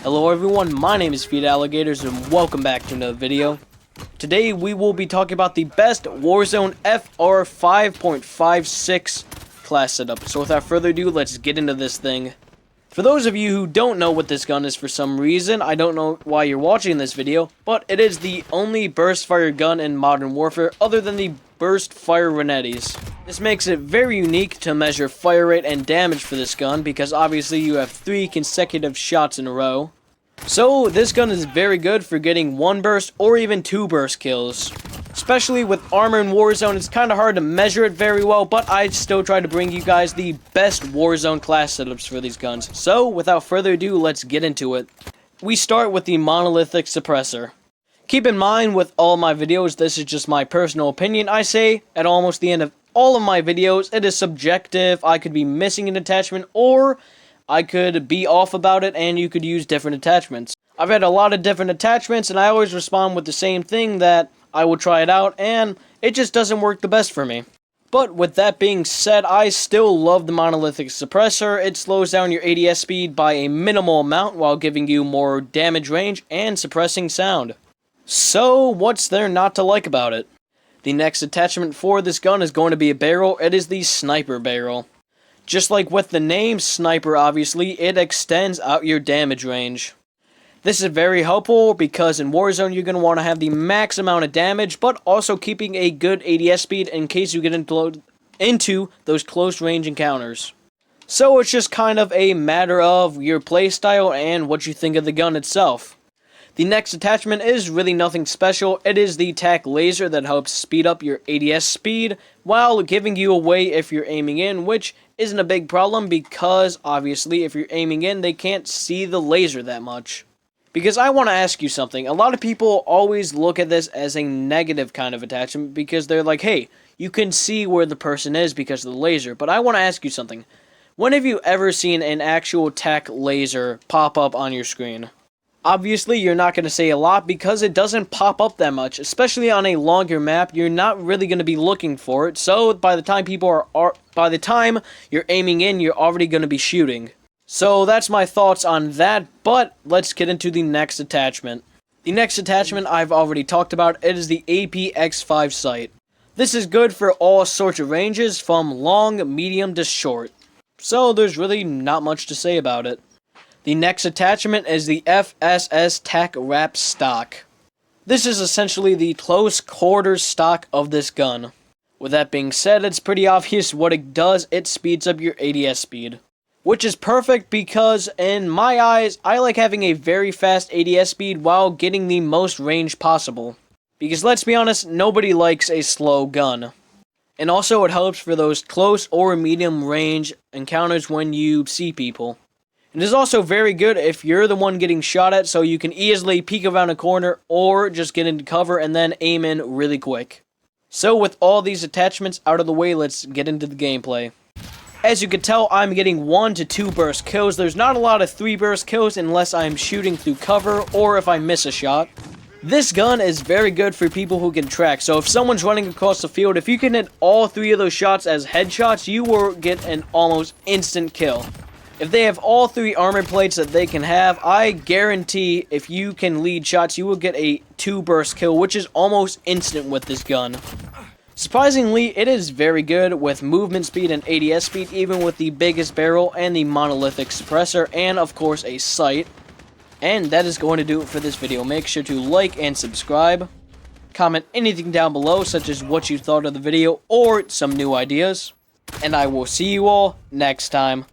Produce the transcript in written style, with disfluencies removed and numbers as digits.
Hello everyone, my name is Feed Alligators and welcome back to another video. Today we will be talking about the best Warzone FR 5.56 class setup. So without further ado, let's get into this thing. For those of you who don't know what this gun is for some reason, I don't know why you're watching this video, but it is the only burst fire gun in Modern Warfare other than the burst fire Renettis. This makes it very unique to measure fire rate and damage for this gun because obviously you have 3 consecutive shots in a row. So this gun is very good for getting 1 burst or even 2 burst kills. Especially with armor in Warzone, it's kind of hard to measure it very well, but I still try to bring you guys the best Warzone class setups for these guns. So without further ado, let's get into it. We start with the monolithic suppressor. Keep in mind with all my videos, this is just my personal opinion. I say at almost the end of all of my videos, it is subjective. I could be missing an attachment or I could be off about it and you could use different attachments. I've had a lot of different attachments and I always respond with the same thing, that I will try it out and it just doesn't work the best for me. But with that being said, I still love the monolithic suppressor. It slows down your ADS speed by a minimal amount while giving you more damage range and suppressing sound. So what's there not to like about it? The next attachment for this gun is going to be a barrel. It is the sniper barrel. Just like with the name sniper, obviously, it extends out your damage range. This is very helpful because in Warzone you're going to want to have the max amount of damage, but also keeping a good ADS speed in case you get into those close range encounters. So it's just kind of a matter of your playstyle and what you think of the gun itself. The next attachment is really nothing special. It is the TAC laser that helps speed up your ADS speed while giving you away if you're aiming in, which isn't a big problem because obviously if you're aiming in they can't see the laser that much. Because I want to ask you something. A lot of people always look at this as a negative kind of attachment because they're like, hey, you can see where the person is because of the laser. But I want to ask you something. When have you ever seen an actual TAC laser pop up on your screen? Obviously, you're not going to say a lot because it doesn't pop up that much. Especially on a longer map, you're not really going to be looking for it. So by the time you're aiming in, you're already going to be shooting. So that's my thoughts on that, but let's get into the next attachment. The next attachment I've already talked about. It is the APX5 sight. This is good for all sorts of ranges from long, medium to short. So there's really not much to say about it. The next attachment is the FSS TAC Wrap stock. This is essentially the close quarters stock of this gun. With that being said, it's pretty obvious what it does. It speeds up your ADS speed. Which is perfect because, in my eyes, I like having a very fast ADS speed while getting the most range possible. Because let's be honest, nobody likes a slow gun. And also it helps for those close or medium range encounters when you see people. It is also very good if you're the one getting shot at, so you can easily peek around a corner or just get into cover and then aim in really quick. So with all these attachments out of the way, let's get into the gameplay. As you can tell, I'm getting 1 to 2 burst kills. There's not a lot of 3 burst kills unless I'm shooting through cover or if I miss a shot. This gun is very good for people who can track. So if someone's running across the field, if you can hit all 3 of those shots as headshots, you will get an almost instant kill. If they have all 3 armor plates that they can have, I guarantee if you can lead shots, you will get a 2 burst kill, which is almost instant with this gun. Surprisingly, it is very good with movement speed and ADS speed, even with the biggest barrel and the monolithic suppressor, and of course a sight. And that is going to do it for this video. Make sure to like and subscribe. Comment anything down below, such as what you thought of the video or some new ideas. And I will see you all next time.